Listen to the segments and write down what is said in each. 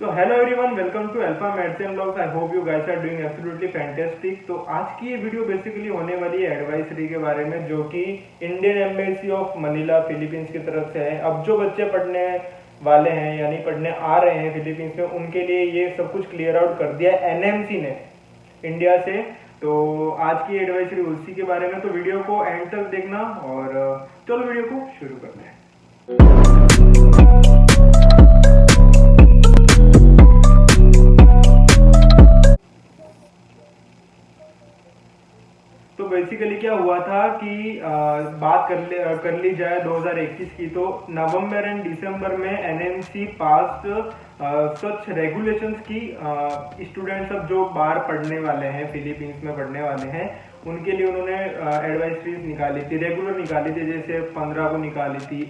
तो hello everyone, welcome to Alpha Medicine Blogs. I hope you guys are doing absolutely fantastic. तो आज की ये वीडियो बेसिकली होने वाली है एडवाइजरी के बारे में, जो कि Indian embassy of Manila Philippines की तरफ से है। अब जो बच्चे पढ़ने वाले हैं यानी पढ़ने आ रहे हैं फिलीपींस में, उनके लिए ये सब कुछ क्लियर आउट कर दिया एनएमसी ने इंडिया से। तो आज की एडवाइजरी उसी के बारे में, तो वीडियो को एंड तक देखना और चलो वीडियो को शुरू करते हैं। तो बेसिकली क्या हुआ था कि बात कर ली जाए 2021 की, तो नवंबर एंड दिसंबर में एनएमसी पास सच रेगुलेशंस की स्टूडेंट्स अब जो बाहर पढ़ने वाले हैं, फिलीपींस में पढ़ने वाले हैं, उनके लिए उन्होंने एडवाइजरीज निकाली थी, रेगुलर निकाली थी। जैसे 15 को निकाली थी,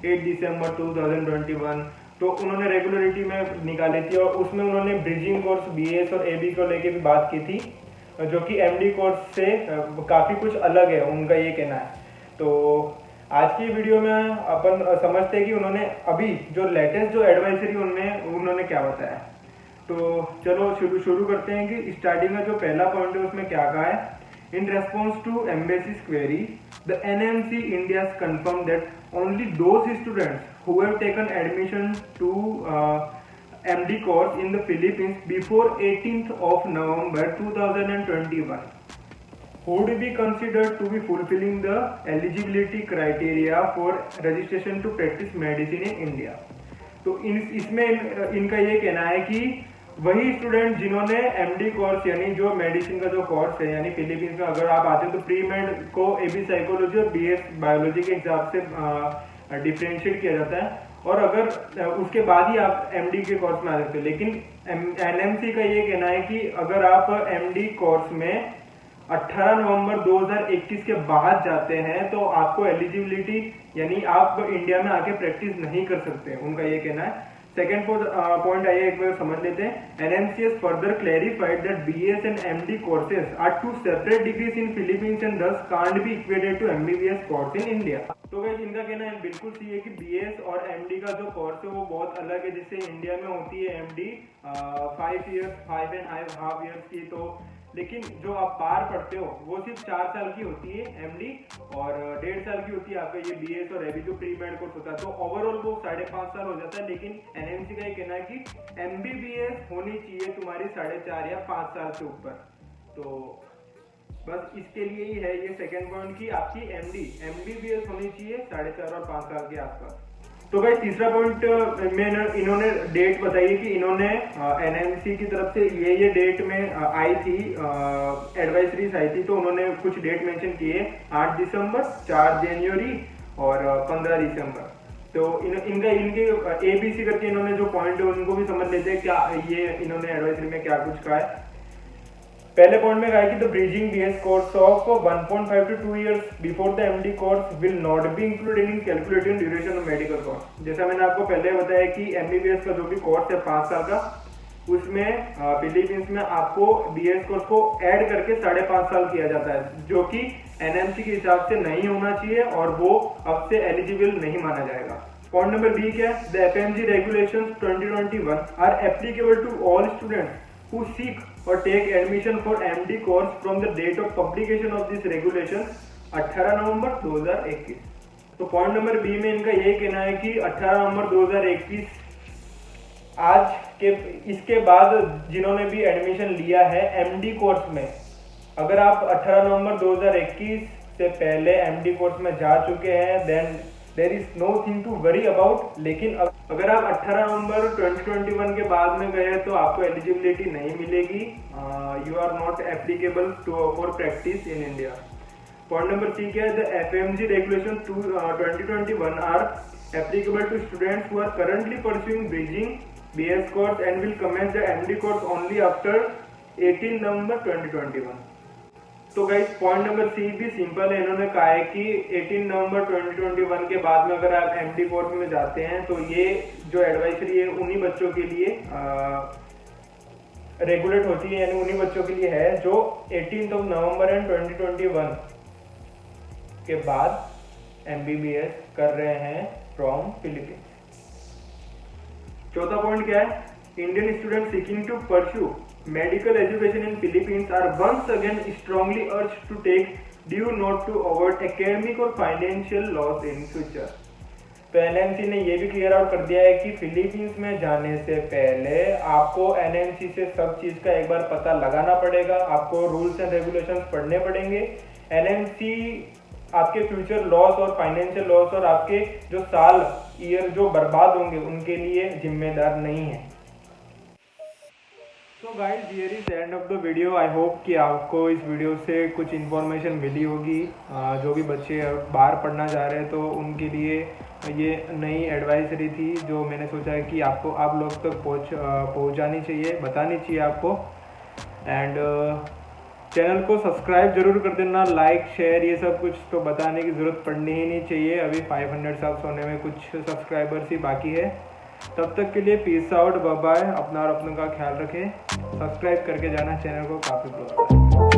8 दिसंबर 2021 तो उन्होंने रेगुलरिटी में निकाली थी। और उसमें उन्होंने ब्रिजिंग कोर्स बीएस और एबी को लेके भी बात की थी, जो कि एमडी कोर्स से काफ़ी कुछ अलग है, उनका ये कहना है। तो आज की वीडियो में अपन समझते हैं कि उन्होंने अभी जो लेटेस्ट जो एडवाइजरी उन्होंने क्या बताया। तो चलो शुरू करते हैं कि स्टार्टिंग में जो पहला पॉइंट है उसमें क्या कहा है। In response to embassy's query, the NMC India confirm that only those students who have taken admission to MD course in the Philippines before 18th of November 2021 would be considered to be fulfilling the eligibility criteria for registration to practice medicine in India। तो इसमें इनका ये कहना है कि वही student जिन्होंने MD course यानी जो मेडिसिन का जो कोर्स है, यानी फिलीपींस में अगर आप आते हैं तो प्री मेड को एबी साइकोलॉजी और बीएस बायोलॉजी के हिसाब से डिफ्रेंशिएट किया जाता है, और अगर उसके बाद ही आप एमडी के कोर्स में आ सकते हो। लेकिन एनएमसी का ये कहना है कि अगर आप एमडी कोर्स में 18 नवंबर 2021 के बाद जाते हैं तो आपको एलिजिबिलिटी यानी आप इंडिया में आके प्रैक्टिस नहीं कर सकते, उनका ये कहना है। सेकेंड पॉइंट आइए एक बार समझ लेते हैं। NMC has further clarified that BS and MD courses are two separate degrees in Philippines and these can't be equated to MBBS course in India. तो गाइस इनका कहना है बिल्कुल सही है कि बीएस और एमडी का जो कोर्स है वो बहुत अलग है। जैसे इंडिया में होती है एमडी 5 एंड हाफ ईयर्स की, तो लेकिन जो आप बाहर पढ़ते हो वो सिर्फ 4 साल की होती है एमडी, और 1.5 साल की होती है आपका ये बीएस और एबी जो प्री मेड कोर्स होता है। तो ओवरऑल वो 5.5 साल हो जाता है। लेकिन एनएमसी का ये कहना है कि एमबीबीएस होनी चाहिए तुम्हारी 4.5 या 5 साल से ऊपर। तो बस इसके लिए ही है ये सेकेंड पॉइंट की आपकी एमबीबीएस होनी चाहिए 4.5 और 5 साल के आसपास। तो भाई तीसरा पॉइंट में इन्होंने डेट बताई कि इन्होंने एनएमसी की तरफ से ये डेट में आई थी, एडवाइजरीज आई थी। तो उन्होंने कुछ डेट मेंशन किए, 8 दिसंबर, 4 जनवरी और 15 दिसंबर। तो इनके एबीसी करके इन्होंने जो पॉइंट है उनको भी समझ लेते हैं क्या ये इन्होंने एडवाइजरी में क्या कुछ कहा है। पहले पॉइंट में कहा है कि the bridging BS course of 1.5 to 2 years before the MD course will not be included in calculating duration of medical course. जैसा मैंने आपको पहले बताया कि एमबीबीएस का जो भी कोर्स है 5 साल का, उसमें फिलीपींस में आपको बीएस कोर्स को ऐड करके 5.5 साल किया जाता है, जो कि एनएमसी के हिसाब से नहीं होना चाहिए और वो अब से एलिजिबल नहीं माना जाएगा। पॉइंट नंबर बी क्या है। The FMG regulations 2021 are applicable to all students who seek or take admission for MD course from the date of publication of this regulation 18 November 2021। तो पॉइंट नंबर बी में इनका ये कहना है कि 18 November 2021 आज के इसके बाद जिन्होंने भी एडमिशन लिया है एमडी कोर्स में, अगर आप 18 नवंबर 2021 से पहले एमडी कोर्स में जा चुके हैं then there is nothing to worry about. लेकिन अगर आप 18 नवंबर 2021 के बाद में गए तो आपको एलिजिबिलिटी नहीं मिलेगी, you are not applicable for practice in India. Point number C क्या है। The FMG regulation 2021 are applicable to students who are currently pursuing bridging BS course and will commence the MD course only after 18 November 2021। तो guys point number सी भी simple है। इन्होंने कहा है कि 18 November 2021 के बाद में अगर आप एमडी कोर्स में जाते हैं तो ये जो एडवाइजरी है उन्हीं बच्चों के लिए रेगुलेट होती है, यानी उन्हीं बच्चों के लिए है जो 18 नवंबर एंड 2021 के बाद एमबीबीएस कर रहे हैं फ्रॉम फिलीपींस। चौथा पॉइंट क्या है। Indian students seeking to pursue medical education in Philippines are once again strongly urged to take due note to avoid academic or financial loss in future. तो NMC ने ये भी क्लियर आउट कर दिया है कि फिलीपींस में जाने से पहले आपको एनएमसी से सब चीज़ का एक बार पता लगाना पड़ेगा, आपको रूल्स एंड रेगुलेशंस पढ़ने पड़ेंगे। एनएमसी आपके फ्यूचर लॉस और फाइनेंशियल लॉस और आपके जो साल ईयर जो बर्बाद होंगे उनके लिए जिम्मेदार नहीं है। तो guys here is end of the video. I hope कि आपको इस वीडियो से कुछ इन्फॉर्मेशन मिली होगी। जो भी बच्चे बाहर पढ़ना चाह रहे हैं तो उनके लिए ये नई एडवाइजरी थी जो मैंने सोचा है कि आपको आप लोग तक पहुंचानी चाहिए, बतानी चाहिए आपको। एंड चैनल को सब्सक्राइब जरूर कर देना, लाइक शेयर ये सब कुछ तो बताने की ज़रूरत पड़नी ही नहीं चाहिए। अभी 500 सब्स होने में कुछ सब्सक्राइबर्स ही बाकी है। तब तक के लिए पीस आउट, बाय बाय। अपना और अपनों का ख्याल रखें, सब्सक्राइब करके जाना चैनल को, काफ़ी प्रोत्साहन।